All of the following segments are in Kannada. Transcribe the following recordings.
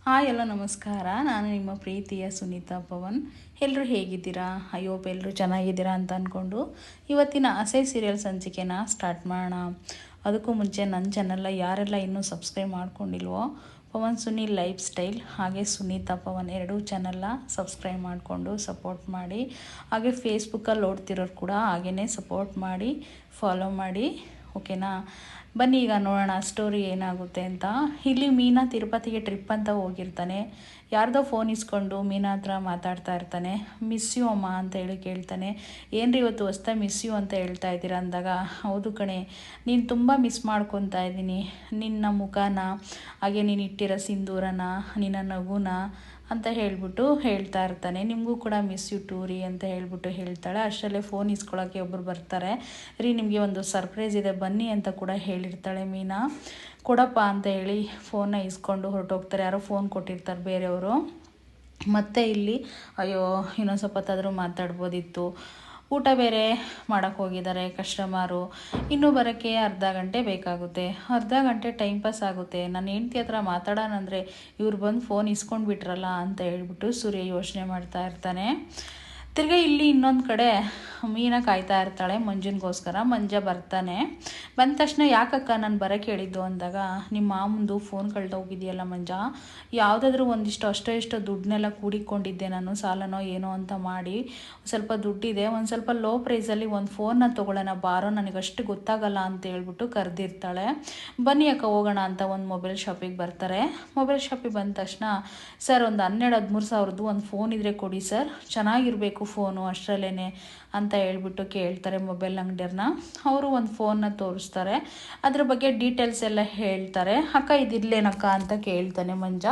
ಹಾಯ್ ಎಲ್ಲ ನಮಸ್ಕಾರ. ನಾನು ನಿಮ್ಮ ಪ್ರೀತಿಯ ಸುನೀತಾ ಪವನ್. ಎಲ್ಲರೂ ಹೇಗಿದ್ದೀರಾ? ಐ ಹೋಪ್ ಎಲ್ಲರೂ ಚೆನ್ನಾಗಿದ್ದೀರಾ ಅಂತ ಅಂದ್ಕೊಂಡು ಇವತ್ತಿನ ಆಸೆ ಸೀರಿಯಲ್ ಸಂಚಿಕೆನ ಸ್ಟಾರ್ಟ್ ಮಾಡೋಣ. ಅದಕ್ಕೂ ಮುಂಚೆ ನನ್ನ ಚಾನಲ್ನ ಯಾರೆಲ್ಲ ಇನ್ನೂ ಸಬ್ಸ್ಕ್ರೈಬ್ ಮಾಡ್ಕೊಂಡಿಲ್ವೋ ಪವನ್ ಸುನೀಲ್ ಲೈಫ್ ಸ್ಟೈಲ್ ಹಾಗೆ ಸುನೀತಾ ಪವನ್ ಎರಡೂ ಚಾನಲ್ನ ಸಬ್ಸ್ಕ್ರೈಬ್ ಮಾಡಿಕೊಂಡು ಸಪೋರ್ಟ್ ಮಾಡಿ. ಹಾಗೆ ಫೇಸ್ಬುಕ್ಕಲ್ಲಿ ನೋಡ್ತಿರೋರು ಕೂಡ ಹಾಗೇ ಸಪೋರ್ಟ್ ಮಾಡಿ, ಫಾಲೋ ಮಾಡಿ. ಓಕೆನಾ? ಬನ್ನಿ ಈಗ ನೋಡೋಣ ಸ್ಟೋರಿ ಏನಾಗುತ್ತೆ ಅಂತ. ಇಲ್ಲಿ ಮೀನಾ ತಿರುಪತಿಗೆ ಟ್ರಿಪ್ ಅಂತ ಹೋಗಿರ್ತಾನೆ. ಯಾರ್ದೋ ಫೋನ್ ಇಸ್ಕೊಂಡು ಮೀನಾ ಹತ್ರ ಮಾತಾಡ್ತಾ ಇರ್ತಾನೆ. ಮಿಸ್ ಯು ಅಮ್ಮ ಅಂತ ಹೇಳಿ ಕೇಳ್ತಾನೆ. ಏನ್ರಿ ಇವತ್ತು ಹೊಸ್ದಾಗಿ ಮಿಸ್ ಯು ಅಂತ ಹೇಳ್ತಾ ಇದ್ದೀರಾ ಅಂದಾಗ, ಹೌದು ಕಣೆ, ನೀನು ತುಂಬ ಮಿಸ್ ಮಾಡ್ಕೊತಾ ಇದ್ದೀನಿ. ನಿನ್ನ ಮುಖನ, ಹಾಗೆ ನೀನು ಇಟ್ಟಿರೋ ಸಿಂಧೂರನ, ನಿನ್ನ ನಗುನ ಅಂತ ಹೇಳ್ತಾ ಇರ್ತಾನೆ. ನಿಮಗೂ ಕೂಡ ಮಿಸ್ ಯು ಟೂ ರೀ ಅಂತ ಹೇಳ್ತಾಳೆ. ಅಷ್ಟರಲ್ಲೇ ಫೋನ್ ಇಸ್ಕೊಳ್ಳೋಕ್ಕೆ ಒಬ್ಬರು ಬರ್ತಾರೆ. ರೀ, ನಿಮಗೆ ಒಂದು ಸರ್ಪ್ರೈಸ್ ಇದೆ ಬನ್ನಿ ಅಂತ ಕೂಡ ಹೇಳಿರ್ತಾಳೆ ಮೀನಾ. ಕೊಡಪ್ಪ ಅಂತ ಹೇಳಿ ಫೋನ್ನ ಇಸ್ಕೊಂಡು ಹೊರಟೋಗ್ತಾರೆ. ಯಾರೋ ಫೋನ್ ಕೊಟ್ಟಿರ್ತಾರೆ ಬೇರೆಯವರು. ಮತ್ತೆ ಇಲ್ಲಿ ಅಯ್ಯೋ ಇನ್ನೊಂದು ಸ್ವಲ್ಪ ಹೊತ್ತಾದರೂ ಮಾತಾಡ್ಬೋದಿತ್ತು. ಊಟ ಬೇರೆ ಮಾಡೋಕ್ಕೆ ಹೋಗಿದ್ದಾರೆ ಕಸ್ಟಮರು. ಇನ್ನೂ ಬರೋಕ್ಕೆ ಅರ್ಧ ಗಂಟೆ ಬೇಕಾಗುತ್ತೆ. ಅರ್ಧ ಗಂಟೆ ಟೈಮ್ ಪಾಸ್ ಆಗುತ್ತೆ. ನನ್ನ ಹೆಂಡ್ತಿ ಹತ್ರ ಮಾತಾಡೋಣ ಅಂದರೆ ಇವ್ರು ಬಂದು ಫೋನ್ ಇಸ್ಕೊಂಡು ಬಿಟ್ರಲ್ಲ ಅಂತ ಹೇಳ್ಬಿಟ್ಟು ಸೂರ್ಯ ಯೋಚನೆ ಮಾಡ್ತಾ ಇರ್ತಾನೆ. ತಿರ್ಗಿ ಇಲ್ಲಿ ಇನ್ನೊಂದು ಕಡೆ ಮೀನಾ ಕಾಯ್ತಾ ಇರ್ತಾಳೆ ಮಂಜುನಿಗೋಸ್ಕರ. ಮಂಜ ಬರ್ತಾನೆ. ಬಂದ ತಕ್ಷಣ ಯಾಕಕ್ಕ ನಾನು ಬರೋಕ್ಕೆ ಹೇಳಿದ್ದು ಅಂದಾಗ, ನಿಮ್ಮ ಮಾಮಂದು ಫೋನ್ ಹೋಗಿದೆಯಲ್ಲ ಮಂಜ, ಯಾವುದಾದ್ರೂ ಒಂದಿಷ್ಟು ಅಷ್ಟೋ ಇಷ್ಟೋ ದುಡ್ಡನ್ನೆಲ್ಲ ಕೂಡಿಕೊಂಡಿದ್ದೆ ನಾನು, ಸಾಲನೋ ಏನೋ ಅಂತ ಮಾಡಿ ಸ್ವಲ್ಪ ದುಡ್ಡಿದೆ, ಒಂದು ಸ್ವಲ್ಪ ಲೋ ಪ್ರೈಸಲ್ಲಿ ಒಂದು ಫೋನ್ನ ತೊಗೊಳ್ಳೋಣ ಬಾರೋ, ನನಗಷ್ಟು ಗೊತ್ತಾಗಲ್ಲ ಅಂತ ಹೇಳ್ಬಿಟ್ಟು ಕರೆದಿರ್ತಾಳೆ. ಬನ್ನಿ ಅಕ್ಕ ಹೋಗೋಣ ಅಂತ ಒಂದು ಮೊಬೈಲ್ ಶಾಪಿಗೆ ಬರ್ತಾರೆ. ಮೊಬೈಲ್ ಶಾಪಿಗೆ ಬಂದ ತಕ್ಷಣ, ಸರ್ ಒಂದು 12-13 ಸಾವಿರದ್ದು ಒಂದು ಫೋನ್ ಇದ್ದರೆ ಕೊಡಿ ಸರ್, ಚೆನ್ನಾಗಿರಬೇಕು ಫೋನು ಅಷ್ಟರಲ್ಲೇ ಅಂತ ಹೇಳ್ಬಿಟ್ಟು ಕೇಳ್ತಾರೆ ಮೊಬೈಲ್ ಅಂಗಡಿಯವ್ರನ್ನ. ಅವರು ಒಂದು ಫೋನ್ನ ತೋರಿಸ್ತಾರೆ. ಅದ್ರ ಬಗ್ಗೆ ಡೀಟೇಲ್ಸ್ ಎಲ್ಲ ಹೇಳ್ತಾರೆ. ಅಕ್ಕ ಇದಿರ್ಲೇನಕ್ಕ ಅಂತ ಕೇಳ್ತಾನೆ ಮಂಜ.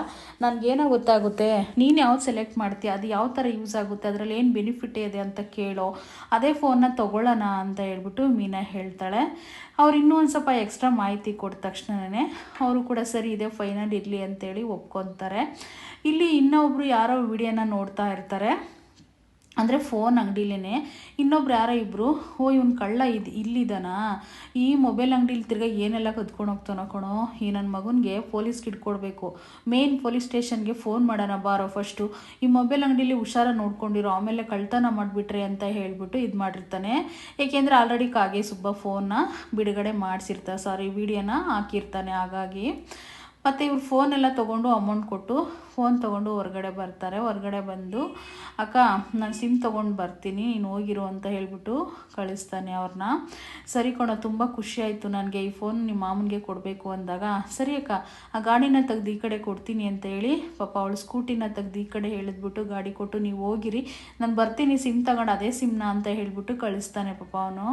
ನನಗೇನೋ ಗೊತ್ತಾಗುತ್ತೆ, ನೀನು ಯಾವ್ದು ಸೆಲೆಕ್ಟ್ ಮಾಡ್ತೀಯ, ಅದು ಯಾವ ಥರ ಯೂಸ್ ಆಗುತ್ತೆ, ಅದರಲ್ಲಿ ಏನು ಬೆನಿಫಿಟ್ ಇದೆ ಅಂತ ಕೇಳೋ, ಅದೇ ಫೋನ್ನ ತೊಗೊಳ್ಳೋಣ ಅಂತ ಹೇಳ್ಬಿಟ್ಟು ಮೀನಾ ಹೇಳ್ತಾಳೆ. ಅವ್ರು ಇನ್ನೂ ಒಂದು ಸ್ವಲ್ಪ ಎಕ್ಸ್ಟ್ರಾ ಮಾಹಿತಿ ಕೊಟ್ಟ ತಕ್ಷಣವೇ ಅವರು ಕೂಡ ಸರಿ ಇದೆ ಫೈನಲ್ ಇರಲಿ ಅಂತೇಳಿ ಒಪ್ಕೊತಾರೆ. ಇಲ್ಲಿ ಇನ್ನೊಬ್ಬರು ಯಾರೋ ವಿಡಿಯೋನ ನೋಡ್ತಾ ಇರ್ತಾರೆ. ಅಂದರೆ ಫೋನ್ ಅಂಗಡಿಲೇ ಇನ್ನೊಬ್ರು ಯಾರೋ ಇಬ್ಬರು, ಇವನು ಕಳ್ಳ ಇಲ್ಲಿದ್ದಾನಾ, ಈ ಮೊಬೈಲ್ ಅಂಗಡಿಲಿ ತಿರ್ಗಿ ಏನೆಲ್ಲ ಕದ್ಕೊಂಡು ಹೋಗ್ತಾನೋ ಕಣೋ, ಈ ನನ್ನ ಮಗನಿಗೆ ಪೊಲೀಸ್ಗೆ ಇಟ್ಕೊಡ್ಬೇಕು, ಮೇನ್ ಪೊಲೀಸ್ ಸ್ಟೇಷನ್ಗೆ ಫೋನ್ ಮಾಡೋಣ ಬಾರೋ ಫಸ್ಟು, ಈ ಮೊಬೈಲ್ ಅಂಗಡಿಲಿ ಹುಷಾರ ನೋಡ್ಕೊಂಡಿರೋ, ಆಮೇಲೆ ಕಳ್ತನ ಮಾಡಿಬಿಟ್ರೆ ಅಂತ ಹೇಳ್ಬಿಟ್ಟು ಇದು ಮಾಡಿರ್ತಾನೆ. ಏಕೆಂದರೆ ಆಲ್ರೆಡಿ ಕಾಗೆ ಸುಬ್ಬ ಫೋನ್ನ ಬಿಡುಗಡೆ ಮಾಡಿಸಿರ್ತಾರೆ, ವಿಡಿಯೋನ ಹಾಕಿರ್ತಾನೆ. ಹಾಗಾಗಿ ಮತ್ತು ಇವ್ರು ಫೋನೆಲ್ಲ ತೊಗೊಂಡು ಅಮೌಂಟ್ ಕೊಟ್ಟು ಫೋನ್ ತೊಗೊಂಡು ಹೊರಗಡೆ ಬರ್ತಾರೆ. ಹೊರಗಡೆ ಬಂದು, ಅಕ್ಕ ನಾನು ಸಿಮ್ ತೊಗೊಂಡು ಬರ್ತೀನಿ, ನೀನು ಹೋಗಿರು ಅಂತ ಹೇಳ್ಬಿಟ್ಟು ಕಳಿಸ್ತಾನೆ ಅವ್ರನ್ನ. ಸರಿ ಕಣೋ, ತುಂಬ ಖುಷಿ ಆಯಿತು ನನಗೆ, ಈ ಫೋನ್ ನಿಮ್ಮ ಮಾಮನಿಗೆ ಕೊಡಬೇಕು ಅಂದಾಗ, ಸರಿ ಅಕ್ಕ ಆ ಗಾಡಿನ ತೆಗ್ದು ಈ ಕಡೆ ಕೊಡ್ತೀನಿ ಅಂತ ಹೇಳಿ ಪಾಪ ಅವಳು ಸ್ಕೂಟಿನ ತೆಗ್ದು ಈ ಕಡೆ ಹೇಳಿದ್ಬಿಟ್ಟು ಗಾಡಿ ಕೊಟ್ಟು ನೀವು ಹೋಗಿರಿ, ನಾನು ಬರ್ತೀನಿ ಸಿಮ್ ತಗೊಂಡು ಅದೇ ಸಿಮ್ನ ಅಂತ ಹೇಳ್ಬಿಟ್ಟು ಕಳಿಸ್ತಾನೆ ಪಾಪ ಅವನು.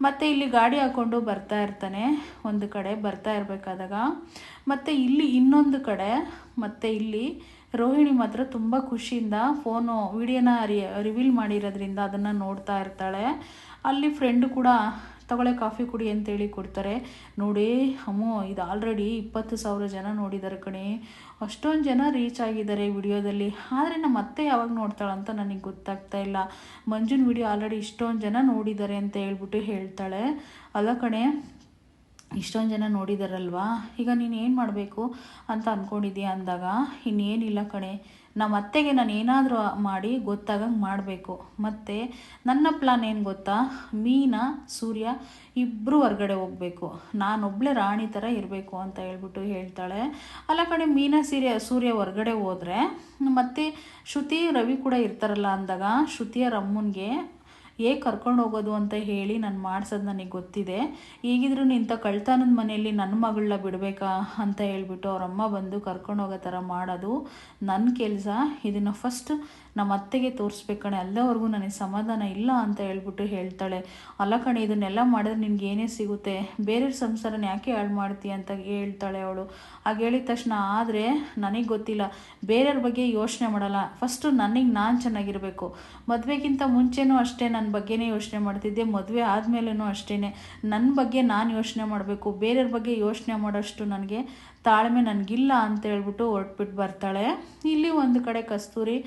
ಮತ್ತು ಇಲ್ಲಿ ಗಾಡಿ ಹಾಕ್ಕೊಂಡು ಬರ್ತಾ ಇರ್ತಾನೆ. ಒಂದು ಕಡೆ ಬರ್ತಾ ಇರಬೇಕಾದಾಗ ಮತ್ತು ಇಲ್ಲಿ ಇನ್ನೊಂದು ಕಡೆ ಮತ್ತು ಇಲ್ಲಿ ರೋಹಿಣಿ ಮಾತ್ರ ತುಂಬ ಖುಷಿಯಿಂದ ಫೋನು ವಿಡಿಯೋನ ರಿವೀಲ್ ಮಾಡಿರೋದ್ರಿಂದ ಅದನ್ನು ನೋಡ್ತಾ ಇರ್ತಾಳೆ. ಅಲ್ಲಿ ಫ್ರೆಂಡು ಕೂಡ ತಗೊಳ್ಳೆ ಕಾಫಿ ಕುಡಿ ಅಂತೇಳಿ ಕೊಡ್ತಾರೆ. ನೋಡಿ ಅಮ್ಮೋ, ಇದು ಆಲ್ರೆಡಿ 20,000 ಜನ ನೋಡಿದ್ದಾರೆ ಕಣೆ, ಅಷ್ಟೊಂದು ಜನ ರೀಚ್ ಆಗಿದ್ದಾರೆ ವಿಡಿಯೋದಲ್ಲಿ. ಆದರೆ ನಮ್ಮ ಅತ್ತೆ ಯಾವಾಗ ನೋಡ್ತಾಳಂತ ನನಗೆ ಗೊತ್ತಾಗ್ತಾ ಇಲ್ಲ, ಮಂಜುನ ವಿಡಿಯೋ ಆಲ್ರೆಡಿ ಇಷ್ಟೊಂದು ಜನ ನೋಡಿದ್ದಾರೆ ಅಂತ ಹೇಳ್ಬಿಟ್ಟು ಹೇಳ್ತಾಳೆ. ಅಲ್ಲ ಕಣೆ, ಇಷ್ಟೊಂದು ಜನ ನೋಡಿದಾರಲ್ವಾ, ಈಗ ನೀನು ಏನು ಮಾಡಬೇಕು ಅಂತ ಅಂದ್ಕೊಂಡಿದ್ದೀಯ ಅಂದಾಗ, ಇನ್ನೇನಿಲ್ಲ ಕಣೆ, ನಮ್ಮ ಅತ್ತೆಗೆ ನಾನು ಏನಾದರೂ ಮಾಡಿ ಗೊತ್ತಾಗಂಗೆ ಮಾಡಬೇಕು. ಮತ್ತು ನನ್ನ ಪ್ಲಾನ್ ಏನು ಗೊತ್ತಾ, ಮೀನಾ ಸೂರ್ಯ ಇಬ್ಬರು ಹೊರ್ಗಡೆ ಹೋಗಬೇಕು, ನಾನೊಬ್ಬಳೇ ರಾಣಿ ಥರ ಇರಬೇಕು ಅಂತ ಹೇಳ್ಬಿಟ್ಟು ಹೇಳ್ತಾಳೆ. ಅಲ್ಲ ಕಣೆ, ಮೀನಾ ಸೂರ್ಯ ಹೊರ್ಗಡೆ ಹೋದರೆ ಮತ್ತು ಶ್ರುತಿ ರವಿ ಕೂಡ ಇರ್ತಾರಲ್ಲ ಅಂದಾಗ, ಶ್ರುತಿಯ ರಮ್ಮನಿಗೆ ಹೇಗೆ ಕರ್ಕೊಂಡು ಹೋಗೋದು ಅಂತ ಹೇಳಿ ನಾನು ಮಾಡ್ಸೋದು ನನಗೆ ಗೊತ್ತಿದೆ. ಈಗಿದ್ರೂ ಇಂಥ ಕಳ್ತನದ ಮನೆಯಲ್ಲಿ ನನ್ನ ಮಗಳನ್ನ ಬಿಡಬೇಕಾ ಅಂತ ಹೇಳ್ಬಿಟ್ಟು ಅವರಮ್ಮ ಬಂದು ಕರ್ಕೊಂಡು ಹೋಗೋ ಥರ ಮಾಡೋದು ನನ್ನ ಕೆಲಸ. ಇದನ್ನು ಫಸ್ಟ್ ನಮ್ಮ ಅತ್ತೆಗೆ ತೋರಿಸ್ಬೇಕಣೆ, ಅಲ್ಲವರೆಗೂ ನನಗೆ ಸಮಾಧಾನ ಇಲ್ಲ ಅಂತ ಹೇಳ್ಬಿಟ್ಟು ಹೇಳ್ತಾಳೆ. ಅಲ್ಲ ಕಣೆ, ಇದನ್ನೆಲ್ಲ ಮಾಡಿದ್ರೆ ನಿನ್ಗೆ ಏನೇ ಸಿಗುತ್ತೆ, ಬೇರೆಯವ್ರ ಸಂಸಾರನ ಯಾಕೆ ಹಾಳು ಮಾಡ್ತೀಯ ಅಂತ ಹೇಳ್ತಾಳೆ ಅವಳು. ಹಾಗೆ ಹೇಳಿದ ತಕ್ಷಣ, ಆದರೆ ನನಗೆ ಗೊತ್ತಿಲ್ಲ, ಬೇರೆಯವ್ರ ಬಗ್ಗೆ ಯೋಚನೆ ಮಾಡಲ್ಲ, ಫಸ್ಟು ನನಗೆ ನಾನು ಚೆನ್ನಾಗಿರಬೇಕು. ಮದುವೆಗಿಂತ ಮುಂಚೆನೂ ಅಷ್ಟೇ ನನ್ನ ಬಗ್ಗೆನೇ ಯೋಚನೆ ಮಾಡ್ತಿದ್ದೆ, ಮದುವೆ ಆದಮೇಲೂ ಅಷ್ಟೇ ನನ್ನ ಬಗ್ಗೆ ನಾನು ಯೋಚನೆ ಮಾಡಬೇಕು, ಬೇರೆಯವ್ರ ಬಗ್ಗೆ ಯೋಚನೆ ಮಾಡೋಷ್ಟು ನನಗೆ ತಾಳ್ಮೆ ನನಗಿಲ್ಲ ಅಂತ ಹೇಳ್ಬಿಟ್ಟು ಹೊರಟ್ಬಿಟ್ಟು ಬರ್ತಾಳೆ. ಇಲ್ಲಿ ಒಂದು ಕಡೆ ಕಸ್ತೂರಿ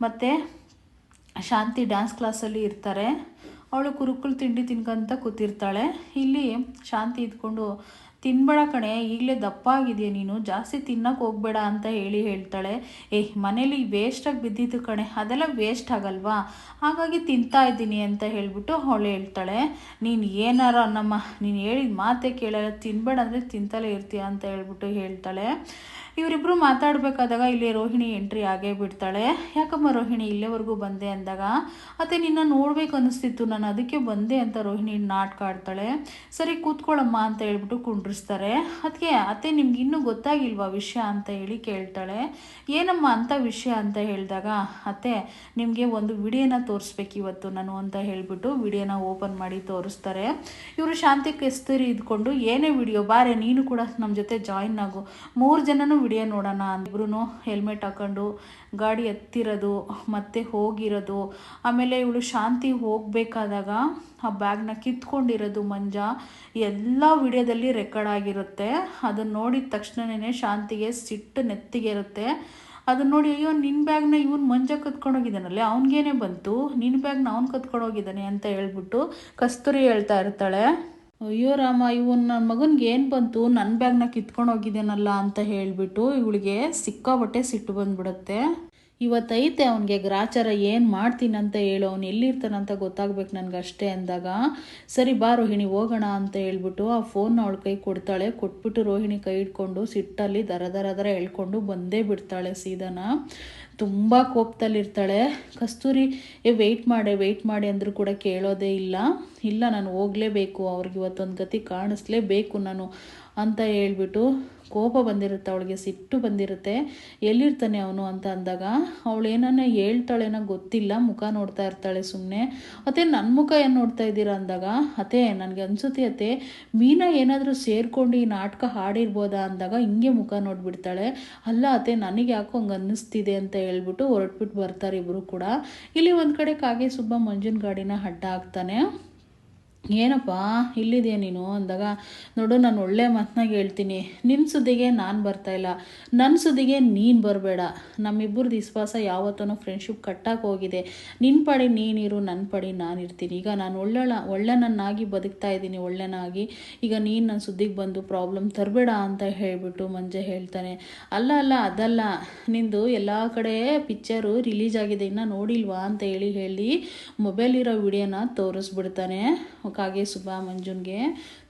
ಮತ್ತು ಶಾಂತಿ ಡ್ಯಾನ್ಸ್ ಕ್ಲಾಸಲ್ಲಿ ಇರ್ತಾರೆ. ಅವಳು ಕುರುಕುಲು ತಿಂಡಿ ತಿನ್ಕೊಂತ ಕೂತಿರ್ತಾಳೆ. ಇಲ್ಲಿ ಶಾಂತಿ ಇದ್ಕೊಂಡು ತಿನ್ಬೇಡ ಕಣೆ, ಈಗಲೇ ದಪ್ಪ ಆಗಿದೆಯಾ ನೀನು, ಜಾಸ್ತಿ ತಿನ್ನಕ್ಕೆ ಹೋಗಬೇಡ ಅಂತ ಹೇಳ್ತಾಳೆ. ಮನೇಲಿ ವೇಸ್ಟಾಗಿ ಬಿದ್ದಿದ್ದು ಕಣೆ, ಅದೆಲ್ಲ ವೇಸ್ಟ್ ಆಗಲ್ವಾ, ಹಾಗಾಗಿ ತಿಂತಾ ಇದ್ದೀನಿ ಅಂತ ಹೇಳ್ಬಿಟ್ಟು ಅವಳು ಹೇಳ್ತಾಳೆ. ನೀನು ಏನಾರ ನಮ್ಮ ನೀನು ಹೇಳಿದ ಮಾತೇ ಕೇಳಲ್ಲ, ತಿನ್ಬೇಡ ಅಂದರೆ ತಿಂತಲೇ ಇರ್ತೀಯ ಅಂತ ಹೇಳ್ಬಿಟ್ಟು ಹೇಳ್ತಾಳೆ. ಇವರಿಬ್ಬರು ಮಾತಾಡಬೇಕಾದಾಗ ಇಲ್ಲಿ ರೋಹಿಣಿ ಎಂಟ್ರಿ ಆಗೇ ಬಿಡ್ತಾಳೆ. ಯಾಕಮ್ಮ ರೋಹಿಣಿ ಇಲ್ಲೇವರೆಗೂ ಬಂದೆ ಅಂದಾಗ, ಅತ್ತೆ ನಿನ್ನ ನೋಡ್ಬೇಕು ಅನ್ನಿಸ್ತಿತ್ತು, ನಾನು ಅದಕ್ಕೆ ಬಂದೆ ಅಂತ ರೋಹಿಣಿ ನಾಟಕ ಆಡ್ತಾಳೆ. ಸರಿ ಕೂತ್ಕೊಳ್ಳಮ್ಮ ಅಂತ ಹೇಳ್ಬಿಟ್ಟು ಕುಂಡ್ರಿಸ್ತಾರೆ. ಅದಕ್ಕೆ ಅತ್ತೆ ನಿಮ್ಗೆ ಇನ್ನೂ ಗೊತ್ತಾಗಿಲ್ವಾ ವಿಷಯ ಅಂತ ಹೇಳಿ ಕೇಳ್ತಾಳೆ. ಏನಮ್ಮ ಅಂಥ ವಿಷಯ ಅಂತ ಹೇಳಿದಾಗ, ಅತ್ತೆ ನಿಮಗೆ ಒಂದು ವಿಡಿಯೋನ ತೋರಿಸ್ಬೇಕು ಇವತ್ತು ನಾನು ಅಂತ ಹೇಳ್ಬಿಟ್ಟು ವಿಡಿಯೋನ ಓಪನ್ ಮಾಡಿ ತೋರಿಸ್ತಾರೆ. ಇವರು ಶಾಂತಿ ಕಸ್ತೂರಿ ಇದ್ಕೊಂಡು ಏನೇ ವಿಡಿಯೋ ಬಾರೆ ನೀನು ಕೂಡ ನಮ್ಮ ಜೊತೆ ಜಾಯಿನ್ ಆಗು, 3 ಜನನೂ ವಿಡಿಯೋ ನೋಡೋಣ. ಇಬ್ರು ಹೆಲ್ಮೆಟ್ ಹಾಕೊಂಡು ಗಾಡಿ ಹತ್ತಿರೋದು ಮತ್ತೆ ಹೋಗಿರೋದು, ಆಮೇಲೆ ಇವಳು ಶಾಂತಿ ಹೋಗಬೇಕಾದಾಗ ಆ ಬ್ಯಾಗ್ನ ಕಿತ್ಕೊಂಡಿರೋದು ಮಂಜ ಎಲ್ಲ ವಿಡಿಯೋದಲ್ಲಿ ರೆಕಾರ್ಡ್ ಆಗಿರುತ್ತೆ. ಅದನ್ನು ನೋಡಿದ ತಕ್ಷಣವೇ ಶಾಂತಿಗೆ ಸಿಟ್ಟು ನೆತ್ತಿಗೆ ಇರುತ್ತೆ. ಅದನ್ನ ನೋಡಿ, ಅಯ್ಯೋ ನಿನ್ನ ಬ್ಯಾಗ್ನ ಇವನು ಮಂಜ ಕತ್ಕೊಂಡೋಗಿದ್ದಾನಲ್ಲೇ, ಅವ್ನಿಗೇನೆ ಬಂತು, ನಿನ್ನ ಬ್ಯಾಗ್ನ ಅವ್ನು ಕತ್ಕೊಂಡೋಗಿದ್ದಾನೆ ಅಂತ ಹೇಳ್ಬಿಟ್ಟು ಕಸ್ತೂರಿ ಹೇಳ್ತಾ ಇರ್ತಾಳೆ. ಅಯ್ಯೋ ರಾಮ, ಇವನು ನನ್ನ ಮಗನಿಗೆ ಏನು ಬಂತು, ನನ್ನ ಬ್ಯಾಗ್ನ ಕಿತ್ಕೊಂಡು ಹೋಗಿದ್ದೇನಲ್ಲ ಅಂತ ಹೇಳಿಬಿಟ್ಟು ಇವಳಿಗೆ ಸಿಕ್ಕಾಬಟ್ಟೆ ಸಿಟ್ಟು ಬಂದ್ಬಿಡುತ್ತೆ. ಇವತ್ತೈತೆ ಅವನಿಗೆ ಗ್ರಾಚಾರ, ಏನು ಮಾಡ್ತೀನಂತ ಹೇಳು, ಅವ್ನು ಎಲ್ಲಿರ್ತಾನಂತ ಗೊತ್ತಾಗ್ಬೇಕು ನನಗೆ ಅಷ್ಟೇ ಅಂದಾಗ, ಸರಿ ಬಾ ರೋಹಿಣಿ ಹೋಗೋಣ ಅಂತ ಹೇಳ್ಬಿಟ್ಟು ಆ ಫೋನ್ನ ಅವಳ ಕೈ ಕೊಡ್ತಾಳೆ. ಕೊಟ್ಬಿಟ್ಟು ರೋಹಿಣಿ ಕೈ ಇಟ್ಕೊಂಡು ಸಿಟ್ಟಲ್ಲಿ ದರ ಹೇಳ್ಕೊಂಡು ಬಂದೇ ಬಿಡ್ತಾಳೆ ಸೀದಾನ. ತುಂಬ ಕೋಪದಲ್ಲಿರ್ತಾಳೆ. ಕಸ್ತೂರಿ ವೆಯ್ಟ್ ಮಾಡಿ ಅಂದರೂ ಕೂಡ ಕೇಳೋದೇ ಇಲ್ಲ ನಾನು ಹೋಗಲೇಬೇಕು, ಅವ್ರಿಗೆ ಇವತ್ತೊಂದು ಗತಿ ಕಾಣಿಸ್ಲೇಬೇಕು ನಾನು ಅಂತ ಹೇಳ್ಬಿಟ್ಟು ಕೋಪ ಬಂದಿರುತ್ತೆ ಅವಳಿಗೆ, ಸಿಟ್ಟು ಬಂದಿರುತ್ತೆ. ಎಲ್ಲಿರ್ತಾನೆ ಅವನು ಅಂತ ಅಂದಾಗ ಅವಳು ಏನನ್ನ ಹೇಳ್ತಾಳೇನೋ ಗೊತ್ತಿಲ್ಲ, ಮುಖ ನೋಡ್ತಾ ಇರ್ತಾಳೆ ಸುಮ್ಮನೆ. ಅತ್ತೆ ನನ್ನ ಮುಖ ಏನು ನೋಡ್ತಾ ಇದ್ದೀರಾ ಅಂದಾಗ, ಅತ್ತೆ ನನಗೆ ಅನ್ಸುತ್ತೆ ಅತ್ತೆ ಮೀನಾ ಏನಾದರೂ ಸೇರ್ಕೊಂಡು ಈ ನಾಟಕ ಹಾಡಿರ್ಬೋದಾ ಅಂದಾಗ ಹಿಂಗೆ ಮುಖ ನೋಡಿಬಿಡ್ತಾಳೆ. ಅಲ್ಲ ಅತ್ತೆ ನನಗೆ ಯಾಕೋ ಹಂಗೆ ಅನ್ನಿಸ್ತಿದೆ ಅಂತ ಹೇಳ್ಬಿಟ್ಟು ಹೊರಟ್ಬಿಟ್ಟು ಬರ್ತಾರೆ ಇಬ್ಬರು ಕೂಡ. ಇಲ್ಲಿ ಒಂದು ಕಡೆ ಕಾಗೆ ಸುಬ್ಬ ಮಂಜುನ ಗಾಡಿನ ಅಡ್ಡ ಹಾಕ್ತಾನೆ. ಏನಪ್ಪ ಇಲ್ಲಿದೆಯಾ ನೀನು ಅಂದಾಗ, ನೋಡು ನಾನು ಒಳ್ಳೆ ಮಾತನಾಗ ಹೇಳ್ತೀನಿ, ನಿನ್ನ ಸುದ್ದಿಗೆ ನಾನು ಬರ್ತಾಯಿಲ್ಲ, ನನ್ನ ಸುದ್ದಿಗೆ ನೀನು ಬರಬೇಡ. ನಮ್ಮಿಬ್ಬರದ್ದು ವಿಶ್ವಾಸ ಯಾವತ್ತೂ ಫ್ರೆಂಡ್ಶಿಪ್ ಕಟ್ಟಾಗಿ ಹೋಗಿದೆ. ನಿನ್ನ ಪಡಿ ನೀನಿರು, ನನ್ನ ಪಡಿ ನಾನಿರ್ತೀನಿ. ಈಗ ನಾನು ಒಳ್ಳೆನನ್ನಾಗಿ ಬದುಕ್ತಾ ಇದ್ದೀನಿ, ಒಳ್ಳೆನಾಗಿ. ಈಗ ನೀನು ನನ್ನ ಸುದ್ದಿಗೆ ಬಂದು ಪ್ರಾಬ್ಲಮ್ ತರಬೇಡ ಅಂತ ಹೇಳಿಬಿಟ್ಟು ಮಂಜ ಹೇಳ್ತಾನೆ. ಅಲ್ಲ ಅದಲ್ಲ, ನಿಂದು ಎಲ್ಲ ಕಡೆ ಪಿಕ್ಚರು ರಿಲೀಸ್ ಆಗಿದೆ, ಇನ್ನೂ ನೋಡಿಲ್ವಾ ಅಂತ ಹೇಳಿ ಮೊಬೈಲಿರೋ ವಿಡಿಯೋನ ತೋರಿಸ್ಬಿಡ್ತಾನೆ. ಕಾಗೆ ಸುಬ್ಬ ಮಂಜುನ್ಗೆ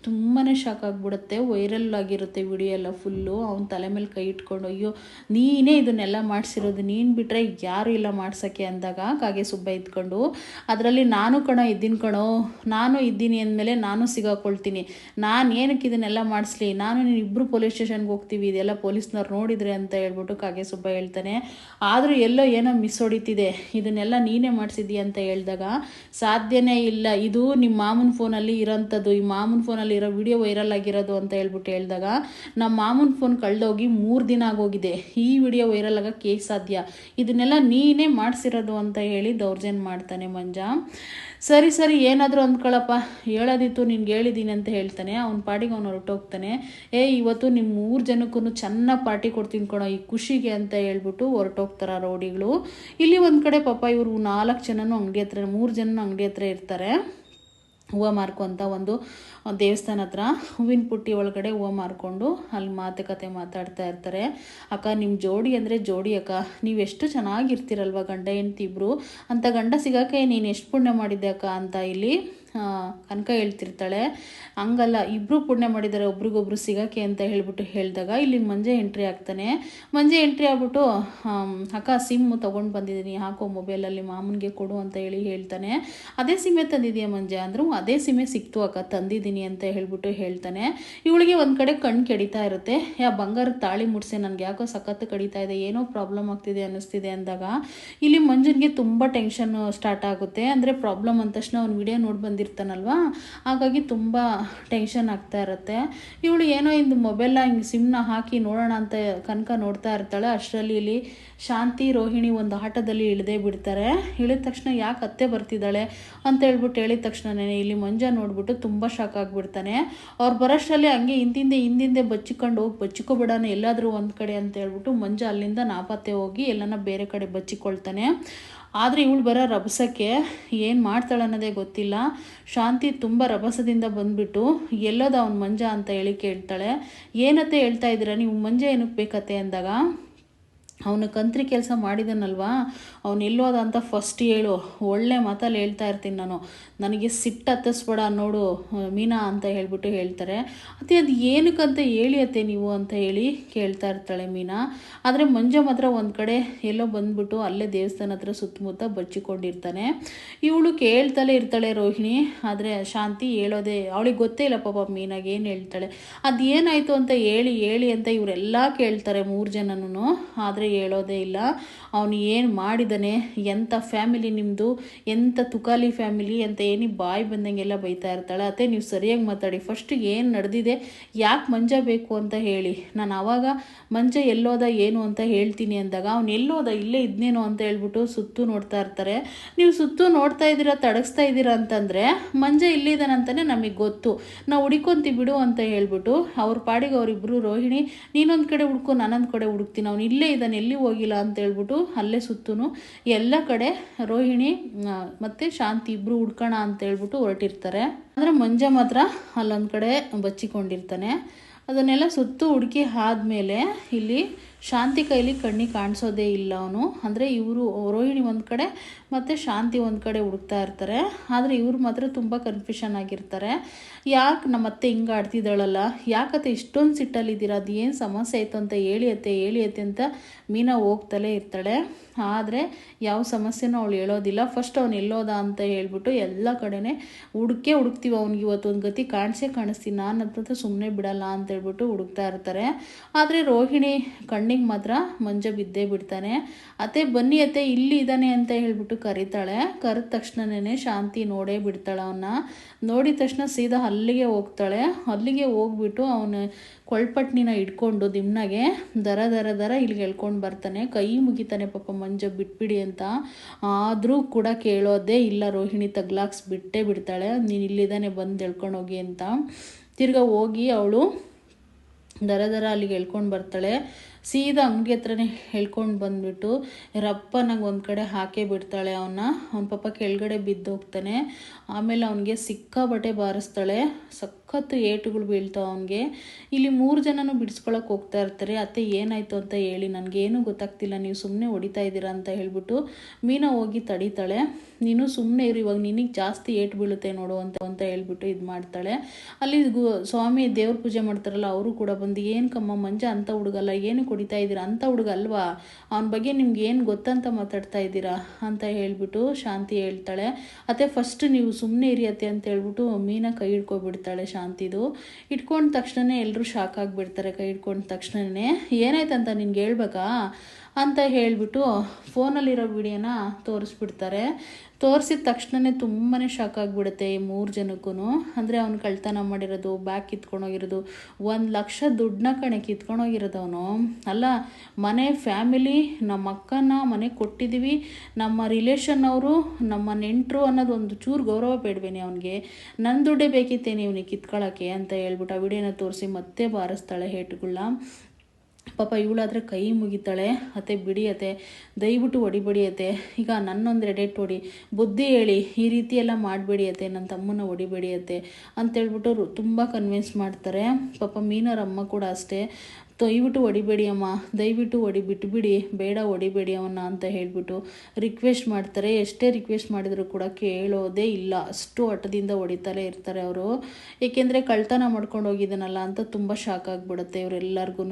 ತುಂಬಾ ಶಾಕ್ ಆಗಿಬಿಡುತ್ತೆ. ವೈರಲ್ ಆಗಿರುತ್ತೆ ವಿಡಿಯೋ ಎಲ್ಲ ಫುಲ್ಲು. ಅವನ ತಲೆ ಮೇಲೆ ಕೈ ಇಟ್ಕೊಂಡು, ಅಯ್ಯೋ ನೀನೇ ಇದನ್ನೆಲ್ಲ ಮಾಡಿಸಿರೋದು, ನೀನು ಬಿಟ್ಟರೆ ಯಾರು ಇಲ್ಲ ಮಾಡ್ಸೋಕ್ಕೆ ಅಂದಾಗ ಕಾಗೆ ಸುಬ್ಬ ಇದ್ಕೊಂಡು, ಅದರಲ್ಲಿ ನಾನು ಇದ್ದೀನಿ ಅಂದಮೇಲೆ ನಾನು ಸಿಗಾಕೊಳ್ತೀನಿ, ನಾನು ಏನಕ್ಕೆ ಇದನ್ನೆಲ್ಲ ಮಾಡಿಸ್ಲಿ, ನೀನು ಇಬ್ಬರು ಪೊಲೀಸ್ ಸ್ಟೇಷನ್ಗೆ ಹೋಗ್ತೀವಿ, ಇದೆಲ್ಲ ಪೊಲೀಸ್ನವ್ರು ನೋಡಿದ್ರೆ ಅಂತ ಹೇಳ್ಬಿಟ್ಟು ಕಾಗೆ ಸುಬ್ಬ ಹೇಳ್ತಾನೆ. ಆದರೂ ಎಲ್ಲೋ ಏನೋ ಮಿಸ್ ಹೊಡಿತಿದೆ, ಇದನ್ನೆಲ್ಲ ನೀನೇ ಮಾಡಿಸಿದ್ದೀಯ ಅಂತ ಹೇಳಿದಾಗ, ಸಾಧ್ಯನೇ ಇಲ್ಲ, ಇದು ನಿಮ್ಮ ಮಾಮನ ಫೋನಲ್ಲಿ ಇರೋಂಥದ್ದು, ಈ ಮಾಮನ ಫೋನಲ್ಲಿ ಇರೋ ವಿಡಿಯೋ ವೈರಲ್ ಆಗಿರೋದು ಅಂತ ಹೇಳ್ಬಿಟ್ಟು ಹೇಳಿದಾಗ, ನಮ್ಮ ಮಾಮನ ಫೋನ್ ಕಳೆದೋಗಿ 3 ದಿನ ಆಗೋಗಿದೆ, ಈ ವಿಡಿಯೋ ವೈರಲ್ ಆಗೋಕ್ಕೆ ಹೇಗೆ ಸಾಧ್ಯ, ಇದನ್ನೆಲ್ಲ ನೀನೇ ಮಾಡಿಸಿರೋದು ಅಂತ ಹೇಳಿ ದೌರ್ಜನ್ಯ ಮಾಡ್ತಾನೆ ಮಂಜ. ಸರಿ ಏನಾದರೂ ಅಂದ್ಕೊಳ್ಳಪ್ಪ, ಹೇಳೋದಿತ್ತು ನಿನ್ಗೆ ಹೇಳಿದ್ದೀನಿ ಅಂತ ಹೇಳ್ತಾನೆ. ಅವ್ನ ಪಾಟಿಗೆ ಅವನು ಹೊರಟೋಗ್ತಾನೆ. ಇವತ್ತು ನಿಮ್ಮ 3 ಜನಕ್ಕೂ ಚೆನ್ನಾಗಿ ಪಾರ್ಟಿ ಕೊಡ್ತೀನಿ ಕೊಡೋ ಈ ಖುಷಿಗೆ ಅಂತ ಹೇಳ್ಬಿಟ್ಟು ಹೊರಟೋಗ್ತಾರೆ ರೌಡಿಗಳು. ಇಲ್ಲಿ ಒಂದು ಕಡೆ ಪಾಪ ಇವರು 4 ಜನನೂ ಅಂಗಡಿ ಹತ್ರ, 3 ಜನನೂ ಅಂಗಡಿ ಹತ್ರ ಇರ್ತಾರೆ. ಹೂವು ಮಾರ್ಕೊಂತ ಒಂದು ದೇವಸ್ಥಾನ ಹತ್ರ ಹೂವಿನ ಪುಟ್ಟಿ ಒಳಗಡೆ ಹೂವು ಮಾರ್ಕೊಂಡು ಅಲ್ಲಿ ಮಾತುಕತೆ ಮಾತಾಡ್ತಾ ಇರ್ತಾರೆ. ಅಕ್ಕ ನಿಮ್ಮ ಜೋಡಿ ಅಂದರೆ ಜೋಡಿ ಅಕ್ಕ, ನೀವು ಎಷ್ಟು ಚೆನ್ನಾಗಿರ್ತೀರಲ್ವ ಗಂಡ ಹೆಂಡ್ತಿ ಇಬ್ಬರು, ಅಂಥ ಗಂಡ ಸಿಗೋಕ್ಕೆ ನೀನು ಎಷ್ಟು ಪುಣ್ಯ ಮಾಡಿದ್ದೆ ಅಕ್ಕ ಅಂತ ಇಲ್ಲಿ ಕನಕ ಹೇಳ್ತಿರ್ತಾಳೆ. ಹಂಗಲ್ಲ, ಇಬ್ಬರು ಪುಣ್ಯ ಮಾಡಿದ್ದಾರೆ ಒಬ್ರಿಗೊಬ್ರು ಸಿಗೋಕ್ಕೆ ಅಂತ ಹೇಳ್ಬಿಟ್ಟು ಹೇಳಿದಾಗ ಇಲ್ಲಿ ಮಂಜೆ ಎಂಟ್ರಿ ಆಗ್ತಾನೆ. ಮಂಜೆ ಎಂಟ್ರಿ ಆಗ್ಬಿಟ್ಟು, ಅಕ್ಕ ಸಿಮ್ ತೊಗೊಂಡು ಬಂದಿದ್ದೀನಿ, ಹಾಕೋ ಮೊಬೈಲಲ್ಲಿ ಮಾಮನಿಗೆ ಕೊಡು ಅಂತ ಹೇಳ್ತಾನೆ. ಅದೇ ಸಿಮ್ಮೆ ತಂದಿದೆಯಾ ಮಂಜೆ ಅಂದರು, ಅದೇ ಸಿಮ್ಮೆ ಸಿಕ್ತು ಅಕ್ಕ, ತಂದಿದ್ದೀನಿ ಅಂತ ಹೇಳ್ಬಿಟ್ಟು ಹೇಳ್ತಾನೆ. ಇವಳಿಗೆ ಒಂದು ಕಡೆ ಕಣ್ಣು ಕೆಡಿತಾ ಇರುತ್ತೆ. ಬಂಗಾರದ ತಾಳಿ ಮುಡ್ಸೆ, ನನಗೆ ಯಾಕೋ ಸಖತ್ತು ಕಡಿತಾ ಇದೆ, ಏನೋ ಪ್ರಾಬ್ಲಮ್ ಆಗ್ತಿದೆ ಅನ್ನಿಸ್ತಿದೆ ಅಂದಾಗ ಇಲ್ಲಿ ಮಂಜುನಿಗೆ ತುಂಬ ಟೆನ್ಷನ್ ಸ್ಟಾರ್ಟ್ ಆಗುತ್ತೆ. ಅಂದರೆ ಪ್ರಾಬ್ಲಮ್ ಅಂದ ತಕ್ಷಣ ಅವ್ನು ವಿಡಿಯೋ ನೋಡಿ ಬಂದಿರ್ತಾನಲ್ವ, ಹಾಗಾಗಿ ತುಂಬ ಟೆನ್ಷನ್ ಆಗ್ತಾ ಇರುತ್ತೆ. ಇವಳು ಏನೋ ಇಂದು ಮೊಬೈಲ್ನ ಹಿಂಗೆ ಸಿಮ್ನ ಹಾಕಿ ನೋಡೋಣ ಅಂತ ಕನಕ ನೋಡ್ತಾ ಇರ್ತಾಳೆ. ಅಷ್ಟರಲ್ಲಿ ಇಲ್ಲಿ ಶಾಂತಿ ರೋಹಿಣಿ ಒಂದು ಆಟದಲ್ಲಿ ಇಳಿದೇ ಬಿಡ್ತಾರೆ. ಇಳಿದ ತಕ್ಷಣ ಯಾಕೆ ಅತ್ತೆ ಬರ್ತಿದ್ದಾಳೆ ಅಂತ ಹೇಳ್ಬಿಟ್ಟು ಹೇಳಿದ ತಕ್ಷಣನೇ ಇಲ್ಲಿ ಮಂಜ ನೋಡ್ಬಿಟ್ಟು ತುಂಬ ಶಾಕ್ ಆಗಿಬಿಡ್ತಾನೆ. ಅವ್ರು ಬರೋಷ್ಟರಲ್ಲಿ ಹಂಗೆ ಹಿಂದಿಂದೆ ಬಚ್ಚಿಕೊಬಿಡೋಣ ಎಲ್ಲಾದರೂ ಒಂದು ಕಡೆ ಅಂತ ಹೇಳ್ಬಿಟ್ಟು ಮಂಜ ಅಲ್ಲಿಂದ ನಾಪತ್ತೆ ಹೋಗಿ ಎಲ್ಲನ ಬೇರೆ ಕಡೆ ಬಚ್ಚಿಕೊಳ್ತಾನೆ. ಆದರೆ ಇವಳು ಬರೋ ರಭಸಕ್ಕೆ ಏನು ಮಾಡ್ತಾಳೆ ಅನ್ನೋದೇ ಗೊತ್ತಿಲ್ಲ. ಶಾಂತಿ ತುಂಬ ರಭಸದಿಂದ ಬಂದುಬಿಟ್ಟು ಎಲ್ಲೋದ ಅವ್ನು ಮಂಜ ಅಂತ ಹೇಳಿ ಕೇಳ್ತಾಳೆ. ಏನತ್ತೆ ಹೇಳ್ತಾ ಇದ್ದೀರಾ ನೀವು, ಮಂಜ ಏನಕ್ಕೆ ಬೇಕತ್ತೆ ಅಂದಾಗ, ಅವನು ಕಂತ್ರಿ ಕೆಲಸ ಮಾಡಿದನಲ್ವಾ, ಅವನು ಎಲ್ಲೋದ ಅಂತ ಫಸ್ಟ್ ಹೇಳು, ಒಳ್ಳೆ ಮಾತಲ್ಲಿ ಹೇಳ್ತಾ ಇರ್ತೀನಿ ನಾನು, ನನಗೆ ಸಿಟ್ಟು ಹತ್ತಿಸ್ಬೇಡ ನೋಡು ಮೀನಾ ಅಂತ ಹೇಳ್ಬಿಟ್ಟು ಹೇಳ್ತಾರೆ. ಅತ್ತೆ ಅದು ಏನಕ್ಕಂತ ಹೇಳಿ ಅತ್ತೆ ನೀವು ಅಂತ ಹೇಳಿ ಕೇಳ್ತಾ ಇರ್ತಾಳೆ ಮೀನಾ. ಆದರೆ ಮಂಜ ಮಾತ್ರ ಒಂದು ಕಡೆ ಎಲ್ಲೋ ಬಂದ್ಬಿಟ್ಟು ಅಲ್ಲೇ ದೇವಸ್ಥಾನ ಹತ್ರ ಸುತ್ತಮುತ್ತ ಬಚ್ಚಿಕೊಂಡಿರ್ತಾನೆ. ಇವಳು ಕೇಳ್ತಲೇ ಇರ್ತಾಳೆ ರೋಹಿಣಿ. ಆದರೆ ಶಾಂತಿ ಹೇಳೋದೇ, ಅವಳಿಗೆ ಗೊತ್ತೇ ಇಲ್ಲ ಪಾಪ ಮೀನಾಗೆ ಏನು ಹೇಳ್ತಾಳೆ. ಅದು ಏನಾಯಿತು ಅಂತ ಹೇಳಿ ಹೇಳಿ ಅಂತ ಇವರೆಲ್ಲ ಕೇಳ್ತಾರೆ 3 ಜನನೂ, ಆದರೆ ಹೇಳೋದೇ ಇಲ್ಲ. ಅವನು ಏನು ಮಾಡಿದ್ದಾನೆ, ಎಂಥ ಫ್ಯಾಮಿಲಿ ನಿಮ್ಮದು, ಎಂಥ ತುಕಾಲಿ ಫ್ಯಾಮಿಲಿ ಅಂತ ಏನು ಬಾಯಿ ಬಂದಂಗೆಲ್ಲ ಬೈತಾ ಇರ್ತಾಳೆ. ಅತ್ತೆ ನೀವು ಸರಿಯಾಗಿ ಮಾತಾಡಿ, ಫಸ್ಟ್ ಏನು ನಡೆದಿದೆ, ಯಾಕೆ ಮಂಜ ಬೇಕು ಅಂತ ಹೇಳಿ. ನಾನು ಆವಾಗ ಮಂಜ ಎಲ್ಲೋದ ಏನು ಅಂತ ಹೇಳ್ತೀನಿ ಅಂದಾಗ, ಅವ್ನು ಎಲ್ಲೋದ ಇಲ್ಲೇ ಇದ್ನೇನೋ ಅಂತ ಹೇಳ್ಬಿಟ್ಟು ಸುತ್ತು ನೋಡ್ತಾ ಇರ್ತಾರೆ. ನೀವು ಸುತ್ತು ನೋಡ್ತಾ ಇದ್ದೀರಾ, ತಡಗಿಸ್ತಾ ಇದ್ದೀರಾ ಅಂತಂದರೆ ಮಂಜ ಇಲ್ಲಿದ್ದಾನಂತಲೇ ನಮಗೆ ಗೊತ್ತು, ನಾವು ಹುಡುಕೊಂತೀವಿ ಬಿಡು ಅಂತ ಹೇಳ್ಬಿಟ್ಟು ಅವ್ರ ಪಾಡಿಗೆ ಅವರಿಬ್ಬರು, ರೋಹಿಣಿ ನೀನೊಂದು ಕಡೆ ಹುಡ್ಕು ನಾನೊಂದು ಕಡೆ ಹುಡುಕ್ತೀನಿ, ಅವ್ನು ಇಲ್ಲೇ ಇದ್ದಾನೆ ಎಲ್ಲಿ ಹೋಗಿಲ್ಲ ಅಂತ ಹೇಳ್ಬಿಟ್ಟು ಅಲ್ಲೇ ಸುತ್ತೂ ಎಲ್ಲ ಕಡೆ ರೋಹಿಣಿ ಮತ್ತು ಶಾಂತಿ ಇಬ್ಬರು ಹುಡ್ಕೋಣ ಅಂತ ಹೇಳ್ಬಿಟ್ಟು ಹೊರಟಿರ್ತಾರೆ. ಅಂದರೆ ಮಂಜ ಮಾತ್ರ ಅಲ್ಲೊಂದು ಕಡೆ ಬಚ್ಚಿಕೊಂಡಿರ್ತಾನೆ. ಅದನ್ನೆಲ್ಲ ಸುತ್ತು ಹುಡುಕಿ ಆದಮೇಲೆ ಇಲ್ಲಿ ಶಾಂತಿ ಕೈಲಿ ಕಣ್ಣಿಗೆ ಕಾಣಿಸೋದೇ ಇಲ್ಲ ಅವನು. ಅಂದರೆ ಇವರು ರೋಹಿಣಿ ಒಂದು ಕಡೆ ಮತ್ತು ಶಾಂತಿ ಒಂದು ಕಡೆ ಹುಡುಕ್ತಾ ಇರ್ತಾರೆ. ಆದರೆ ಇವ್ರು ಮಾತ್ರ ತುಂಬ ಕನ್ಫ್ಯೂಷನ್ ಆಗಿರ್ತಾರೆ. ಯಾಕೆ ನಮ್ಮ ಅತ್ತೆ ಹಿಂಗೆ ಆಡ್ತಿದ್ದಾಳಲ್ಲ, ಯಾಕತ್ತೆ ಇಷ್ಟೊಂದು ಸಿಟ್ಟಲ್ಲಿದ್ದೀರಾ, ಅದು ಏನು ಸಮಸ್ಯೆ ಆಯಿತು ಅಂತ ಹೇಳಿ ಅತ್ತೆ ಅಂತ ಮೀನಾ ಹೋಗ್ತಲೇ ಇರ್ತಾಳೆ. ಆದರೆ ಯಾವ ಸಮಸ್ಯೆನೂ ಅವಳು ಹೇಳೋದಿಲ್ಲ. ಫಸ್ಟ್ ಅವ್ನು ಎಲ್ಲೋದ ಅಂತ ಹೇಳ್ಬಿಟ್ಟು ಎಲ್ಲ ಕಡೆನೇ ಹುಡುಕ್ತೀವಿ, ಅವ್ನಿಗೆ ಇವತ್ತು ಒಂದು ಗತಿ ಕಾಣಿಸ್ತೀನಿ ನಾನು ಅಂತ ಸುಮ್ಮನೆ ಬಿಡಲ್ಲ ಅಂತ ಹೇಳ್ಬಿಟ್ಟು ಹುಡುಕ್ತಾ ಇರ್ತಾರೆ. ಆದರೆ ರೋಹಿಣಿ ಕಣ್ಣಿಗೆ ಮಾತ್ರ ಮಂಜ ಬಿದ್ದೇ ಬಿಡ್ತಾನೆ. ಅತ್ತೆ ಬನ್ನಿ ಅತ್ತೆ ಇಲ್ಲಿ ಇದ್ದಾನೆ ಅಂತ ಹೇಳ್ಬಿಟ್ಟು ಕರೀತಾಳೆ. ಕರೆದ ತಕ್ಷಣನೇ ಶಾಂತಿ ನೋಡೇ ಬಿಡ್ತಾಳೆ. ಅವನ್ನ ನೋಡಿದ ತಕ್ಷಣ ಸೀದಾ ಅಲ್ಲಿಗೆ ಹೋಗ್ತಾಳೆ. ಅಲ್ಲಿಗೆ ಹೋಗ್ಬಿಟ್ಟು ಅವನು ಕೊಳ್ಪಟ್ನಿನ ಇಟ್ಕೊಂಡು ದಿಮ್ನಾಗೆ ದರ ಇಲ್ಲಿಗೆ ಎಳ್ಕೊಂಡು ಬರ್ತಾನೆ. ಕೈ ಮುಗಿತಾನೆ ಪಾಪ ಮಂಜ ಬಿಟ್ಬಿಡಿ ಅಂತ. ಆದರೂ ಕೂಡ ಕೇಳೋದೇ ಇಲ್ಲ. ರೋಹಿಣಿ ಬಿಟ್ಟೇ ಬಿಡ್ತಾಳೆ, ನೀನು ಇಲ್ಲಿದ್ದಾನೆ ಬಂದು ಎಳ್ಕೊಂಡು ಹೋಗಿ ಅಂತ. ತಿರ್ಗಾ ಹೋಗಿ ಅವಳು ದರ ಅಲ್ಲಿಗೆ ಎಳ್ಕೊಂಡು ಬರ್ತಾಳೆ. ಸೀದಾ ಅಂಗಡಿ ಹತ್ರನೇ ಹೇಳ್ಕೊಂಡು ಬಂದುಬಿಟ್ಟು ರಪ್ಪನಾಗ ಒಂದು ಕಡೆ ಹಾಕೇ ಬಿಡ್ತಾಳೆ ಅವನ ಪಾಪ ಕೆಳಗಡೆ ಬಿದ್ದೋಗ್ತಾನೆ. ಆಮೇಲೆ ಅವನಿಗೆ ಸಿಕ್ಕಾಬಟ್ಟೆ ಬಾರಿಸ್ತಾಳೆ. ಸಖತ್ತು ಏಟುಗಳು ಬೀಳ್ತಾವೆ ಅವನಿಗೆ. ಇಲ್ಲಿ 3 ಜನನೂ ಬಿಡಿಸ್ಕೊಳಕ್ಕೆ ಹೋಗ್ತಾ ಇರ್ತಾರೆ. ಅತ್ತೆ ಏನಾಯಿತು ಅಂತ ಹೇಳಿ, ನನಗೇನು ಗೊತ್ತಾಗ್ತಿಲ್ಲ, ನೀವು ಸುಮ್ಮನೆ ಹೊಡಿತಾ ಇದ್ದೀರಾ ಅಂತ ಹೇಳ್ಬಿಟ್ಟು ಮೀನಾ ಹೋಗಿ ತಡೀತಾಳೆ. ನೀನು ಸುಮ್ಮನೆ ಇರು, ಇವಾಗ ನಿನಗೆ ಜಾಸ್ತಿ ಏಟು ಬೀಳುತ್ತೆ ನೋಡು ಅಂತ ಹೇಳ್ಬಿಟ್ಟು ಇದು ಮಾಡ್ತಾಳೆ. ಅಲ್ಲಿ ಸ್ವಾಮಿ ದೇವ್ರ ಪೂಜೆ ಮಾಡ್ತಾರಲ್ಲ ಅವರು ಕೂಡ ಬಂದು, ಏನು ಕಮ್ಮ ಮಂಜ ಅಂತ ಹುಡುಗಲ್ಲ, ಏನು ಹೊಡಿತಾ ಇದ್ದೀರಾ, ಅಂತ ಹುಡುಗ ಅಲ್ವಾ, ಅವನ ಬಗ್ಗೆ ನಿಮ್ಗೆ ಏನು ಗೊತ್ತಂತ ಮಾತಾಡ್ತಾ ಇದ್ದೀರಾ ಅಂತ ಹೇಳ್ಬಿಟ್ಟು ಶಾಂತಿ ಹೇಳ್ತಾಳೆ. ಅತ್ತೆ ಫಸ್ಟ್ ನೀವು ಸುಮ್ಮನೆ ಇರಿ ಅತ್ತೆ ಅಂತ ಹೇಳ್ಬಿಟ್ಟು ಮೀನಾ ಕೈ ಹಿಡ್ಕೊಬಿಡ್ತಾಳೆ. ಶಾಂತಿದು ಇಟ್ಕೊಂಡ ತಕ್ಷಣ ಎಲ್ಲರೂ ಶಾಕ್ ಆಗಿಬಿಡ್ತಾರೆ. ಕೈ ಹಿಡ್ಕೊಂಡ ತಕ್ಷಣವೇ ಏನಾಯ್ತಂತ ನಿನ್ಗೆ ಹೇಳ್ಬೇಕಾ ಅಂತ ಹೇಳಿಬಿಟ್ಟು ಫೋನಲ್ಲಿರೋ ವಿಡಿಯೋನ ತೋರಿಸ್ಬಿಡ್ತಾರೆ. ತೋರಿಸಿದ ತಕ್ಷಣವೇ ತುಂಬಾ ಶಾಕ್ ಆಗಿಬಿಡುತ್ತೆ ಈ 3 ಜನಕ್ಕೂ. ಅಂದರೆ ಅವ್ನು ಕಳ್ತನ ಮಾಡಿರೋದು, ಬ್ಯಾಗ್ ಕಿತ್ಕೊಂಡೋಗಿರೋದು, 1 ಲಕ್ಷ ದುಡ್ಡನ್ನ ಕಿತ್ಕೊಂಡೋಗಿರೋದು ಅವನು. ಅಲ್ಲ, ಮನೆ ಫ್ಯಾಮಿಲಿ, ನಮ್ಮ ಅಕ್ಕನ ಮನೆಗೆ ಕೊಟ್ಟಿದ್ದೀವಿ, ನಮ್ಮ ರಿಲೇಷನ್ ಅವರು, ನಮ್ಮ ನೆಂಟರು ಅನ್ನೋದು ಒಂದು ಚೂರು ಗೌರವ ಬೇಡವೇನೆ ಅವನಿಗೆ, ನನ್ನ ದುಡ್ಡೇ ಬೇಕಿತ್ತೇನೆ ಇವನಿಗೆ ಕಿತ್ಕೊಳ್ಳೋಕ್ಕೆ ಅಂತ ಹೇಳ್ಬಿಟ್ಟು ಆ ವಿಡಿಯೋನ ತೋರಿಸಿ ಮತ್ತೆ ಬಾರಿಸ್ತಾಳೆ ಹೇಟುಗಳನ್ನ. ಪಾಪ ಇವಳಾದರೆ ಕೈ ಮುಗಿತಾಳೆ. ಅತ್ತೆ ಬಿಡಿ ಅತ್ತೆ, ದಯವಿಟ್ಟು ಹೊಡಿಬೇಡಿ ಅತ್ತೆ, ಈಗ ನನ್ನೊಂದು ಎಡೆಟ್ ಹೊಡಿ, ಬುದ್ಧಿ ಹೇಳಿ, ಈ ರೀತಿ ಎಲ್ಲ ಮಾಡಬೇಡಿ ಅತ್ತೆ, ನನ್ನ ತಮ್ಮನ ಹೊಡಿಬೇಡಿ ಅತ್ತೆ ಅಂತೇಳ್ಬಿಟ್ಟು ತುಂಬ ಕನ್ವಿನ್ಸ್ ಮಾಡ್ತಾರೆ. ಪಾಪ ಮೀನರ ಅಮ್ಮ ಕೂಡ ಅಷ್ಟೇ, ದಯವಿಟ್ಟು ಹೊಡಿಬೇಡಿ ಅಮ್ಮ, ದಯವಿಟ್ಟು ಬಿಟ್ಬಿಡಿ, ಬೇಡ ಹೊಡಿಬೇಡಿ ಅವನ್ನ ಅಂತ ಹೇಳಿಬಿಟ್ಟು ರಿಕ್ವೆಸ್ಟ್ ಮಾಡ್ತಾರೆ. ಎಷ್ಟೇ ರಿಕ್ವೆಸ್ಟ್ ಮಾಡಿದರೂ ಕೂಡ ಕೇಳೋದೇ ಇಲ್ಲ. ಅಷ್ಟು ಹಠದಿಂದ ಹೊಡಿತಲೇ ಇರ್ತಾರೆ ಅವರು. ಏಕೆಂದರೆ ಕಳ್ತನ ಮಾಡ್ಕೊಂಡು ಹೋಗಿದ್ದಾನಲ್ಲ ಅಂತ ತುಂಬ ಶಾಕ್ ಆಗಿಬಿಡುತ್ತೆ ಇವರೆಲ್ಲರಿಗೂ.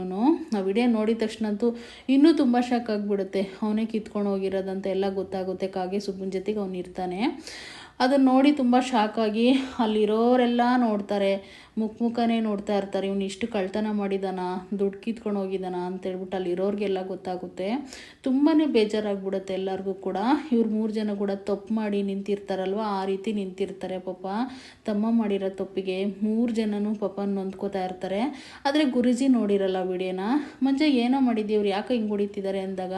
ಆ ವಿಡಿಯೋ ನೋಡಿದ ತಕ್ಷಣ ಅಂತೂ ಇನ್ನೂ ತುಂಬ ಶಾಕ್ ಆಗಿಬಿಡುತ್ತೆ. ಅವನೇ ಕಿತ್ಕೊಂಡು ಹೋಗಿರೋದಂತ ಎಲ್ಲ ಗೊತ್ತಾಗುತ್ತೆ. ಕಾಗೆ ಸುಬ್ಬನ ಜೊತೆಗೆ ಅವನು ಇರ್ತಾನೆ. ಅದನ್ನು ನೋಡಿ ತುಂಬ ಶಾಕಾಗಿ ಅಲ್ಲಿರೋರೆಲ್ಲ ನೋಡ್ತಾರೆ, ಮುಖನೇ ನೋಡ್ತಾ ಇರ್ತಾರೆ. ಇವನು ಇಷ್ಟು ಕಳ್ತನ ಮಾಡಿದಾನ, ದುಡ್ಡು ಕಿತ್ಕೊಂಡು ಹೋಗಿದ್ದಾನ ಅಂತೇಳ್ಬಿಟ್ಟು ಅಲ್ಲಿರೋರಿಗೆಲ್ಲ ಗೊತ್ತಾಗುತ್ತೆ. ತುಂಬಾ ಬೇಜಾರಾಗ್ಬಿಡುತ್ತೆ ಎಲ್ಲರಿಗೂ ಕೂಡ. ಇವ್ರು 3 ಜನ ಕೂಡ ತಪ್ಪು ಮಾಡಿ ನಿಂತಿರ್ತಾರಲ್ವ, ಆ ರೀತಿ ನಿಂತಿರ್ತಾರೆ. ಪಾಪ ತಮ್ಮ ಮಾಡಿರೋ ತಪ್ಪಿಗೆ 3 ಜನನೂ ಪಾಪ ನೊಂದ್ಕೋತಾ ಇರ್ತಾರೆ. ಆದರೆ ಗುರುಜಿ ನೋಡಿರಲ್ಲ ವಿಡಿಯೋನ. ಮಂಜ ಏನೋ ಮಾಡಿದ್ದೀವ್ರು, ಯಾಕೆ ಹಿಂಗೆ ಹೊಡಿತಿದ್ದಾರೆ ಅಂದಾಗ,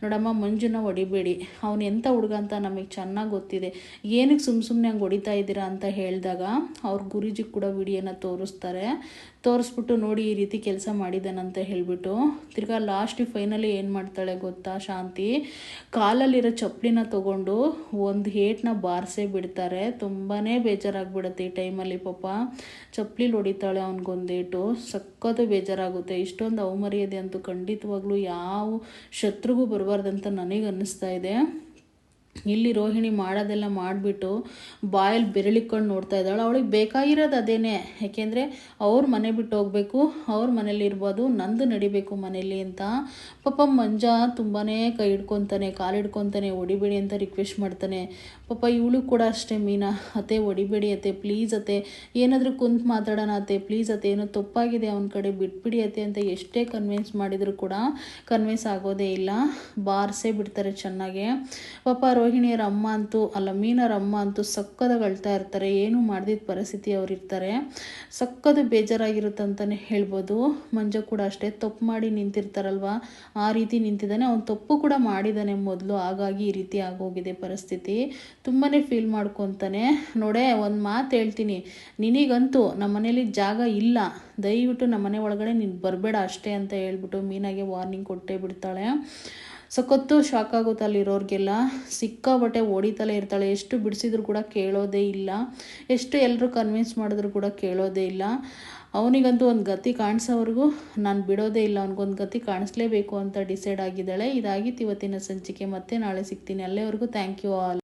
ನೋಡಮ್ಮ ಮಂಜುನ ಹೊಡಿಬೇಡಿ, ಅವನು ಎಂಥ ಹುಡುಗ ಅಂತ ನಮಗೆ ಚೆನ್ನಾಗಿ ಗೊತ್ತಿದೆ, ಏನಕ್ಕೆ ಸುಮ್ಮನೆ ಹಂಗೆ ಹೊಡಿತಾ ಇದ್ದೀರಾ ಅಂತ ಹೇಳಿದಾಗ ಅವ್ರ ಗುರುಜಿ ಕೂಡ ವಿಡಿಯೋನ ತೋರಿಸ್ಬಿಟ್ಟು ನೋಡಿ ಈ ರೀತಿ ಕೆಲಸ ಮಾಡಿದ್ದಾನಂತ ಹೇಳಿಬಿಟ್ಟು ತಿರ್ಗಾ ಲಾಸ್ಟಿಗೆ ಫೈನಲಿ ಏನು ಮಾಡ್ತಾಳೆ ಗೊತ್ತಾ ಶಾಂತಿ, ಕಾಲಲ್ಲಿರೋ ಚಪ್ಪಲಿನ ತೊಗೊಂಡು ಒಂದು ಏಟನ್ನ ಬಾರಿಸೇ ಬಿಡ್ತಾರೆ. ತುಂಬಾ ಬೇಜಾರಾಗ್ಬಿಡುತ್ತೆ ಈ ಟೈಮಲ್ಲಿ. ಪಾಪ ಚಪ್ಪಲಿಲಿ ಹೊಡಿತಾಳೆ ಅವನಿಗೊಂದೇಟು. ಸಕ್ಕತ್ತು ಬೇಜಾರಾಗುತ್ತೆ. ಇಷ್ಟೊಂದು ಅವಮರ್ಯಾದೆ ಅಂತೂ ಖಂಡಿತವಾಗ್ಲೂ ಯಾವ ಶತ್ರುಗೂ ಬರಬಾರ್ದಂತ ನನಗೆ ಅನ್ನಿಸ್ತಾ ಇದೆ. ಇಲ್ಲಿ ರೋಹಿಣಿ ಮಾಡೋದೆಲ್ಲ ಮಾಡಿಬಿಟ್ಟು ಬಾಯಲ್ಲಿ ಬೆರಳಿಕೊಂಡು ನೋಡ್ತಾ ಇದ್ದಾಳೆ. ಅವಳಿಗೆ ಬೇಕಾಗಿರೋದು ಅದೇನೆ. ಯಾಕೆಂದರೆ ಅವ್ರ ಮನೆ ಬಿಟ್ಟು ಹೋಗಬೇಕು, ಅವ್ರ ಮನೇಲಿ ಇರ್ಬೋದು, ನಂದು ನಡಿಬೇಕು ಮನೇಲಿ ಅಂತ. ಪಾಪ ಮಂಜ ತುಂಬಾ ಕೈ ಹಿಡ್ಕೊತಾನೆ, ಕಾಲು ಹಿಡ್ಕೊತಾನೆ, ಹೊಡಿಬೇಡಿ ಅಂತ ರಿಕ್ವೆಸ್ಟ್ ಮಾಡ್ತಾನೆ. ಪಾಪ ಇವಳು ಕೂಡ ಅಷ್ಟೇ, ಮೀನಾ ಅತ್ತೆ ಹೊಡಿಬೇಡಿ ಅತ್ತೆ ಪ್ಲೀಸ್ ಅತ್ತೆ, ಏನಾದರೂ ಕುಂತು ಮಾತಾಡೋಣ ಅತ್ತೆ ಪ್ಲೀಸ್ ಅತ್ತೆ, ಏನೋ ತಪ್ಪಾಗಿದೆ ಅವನ ಕಡೆ ಬಿಟ್ಬಿಡಿ ಅತ್ತೆ ಅಂತ ಎಷ್ಟೇ ಕನ್ವಿನ್ಸ್ ಮಾಡಿದರೂ ಕೂಡ ಕನ್ವಿನ್ಸ್ ಆಗೋದೇ ಇಲ್ಲ. ಬಾರಿಸೇ ಬಿಡ್ತಾರೆ ಚೆನ್ನಾಗೆ. ಪಾಪ ರೋಹಿಣಿಯರ ಅಮ್ಮ ಅಂತೂ ಮೀನರ ಅಮ್ಮ ಅಂತೂ ಸಕ್ಕದಾಗಿ ಅಳ್ತಾ ಇರ್ತಾರೆ. ಏನು ಮಾಡ್ದಿದ್ದ ಪರಿಸ್ಥಿತಿ ಅವ್ರು ಇರ್ತಾರೆ. ಸಕ್ಕದು ಬೇಜಾರಾಗಿರುತ್ತೆ ಅಂತಲೇ ಹೇಳ್ಬೋದು. ಮಂಜ ಕೂಡ ಅಷ್ಟೇ, ತಪ್ಪು ಮಾಡಿ ನಿಂತಿರ್ತಾರಲ್ವ ಆ ರೀತಿ ನಿಂತಿದ್ದಾನೆ. ಅವ್ನು ತಪ್ಪು ಕೂಡ ಮಾಡಿದ್ದಾನೆ ಮೊದಲು, ಹಾಗಾಗಿ ಈ ರೀತಿ ಆಗೋಗಿದೆ ಪರಿಸ್ಥಿತಿ. ತುಂಬಾ ಫೀಲ್ ಮಾಡ್ಕೊತಾನೆ. ನೋಡೇ ಒಂದು ಮಾತು ಹೇಳ್ತೀನಿ, ನಿನಗಂತೂ ನಮ್ಮ ಮನೇಲಿ ಜಾಗ ಇಲ್ಲ, ದಯವಿಟ್ಟು ನಮ್ಮ ಮನೆ ಒಳಗಡೆ ನೀನು ಬರಬೇಡ ಅಷ್ಟೇ ಅಂತ ಹೇಳ್ಬಿಟ್ಟು ಮೀನಾಗೆ ವಾರ್ನಿಂಗ್ ಕೊಟ್ಟೇ ಬಿಡ್ತಾಳೆ. ಸಖತ್ತು ಶಾಕ್ ಆಗುತ್ತೆ ಅಲ್ಲಿರೋರಿಗೆಲ್ಲ. ಸಿಕ್ಕಾಬಟ್ಟೆ ಹೊಡಿತಲೇ ಇರ್ತಾಳೆ. ಎಷ್ಟು ಬಿಡಿಸಿದ್ರು ಕೂಡ ಕೇಳೋದೇ ಇಲ್ಲ, ಎಷ್ಟು ಎಲ್ಲರೂ ಕನ್ವಿನ್ಸ್ ಮಾಡಿದ್ರು ಕೂಡ ಕೇಳೋದೇ ಇಲ್ಲ. ಅವನಿಗಂತೂ ಒಂದು ಗತಿ ಕಾಣಿಸೋವರೆಗೂ ನಾನು ಬಿಡೋದೇ ಇಲ್ಲ, ಅವ್ನಿಗೊಂದು ಗತಿ ಕಾಣಿಸ್ಲೇಬೇಕು ಅಂತ ಡಿಸೈಡ್ ಆಗಿದ್ದಾಳೆ. ಇದಾಗಿತ್ತು ಇವತ್ತಿನ ಸಂಚಿಕೆ. ಮತ್ತೆ ನಾಳೆ ಸಿಗ್ತೀನಿ. ಅಲ್ಲಿವರೆಗೂ ಥ್ಯಾಂಕ್ ಯು ಆಲ್.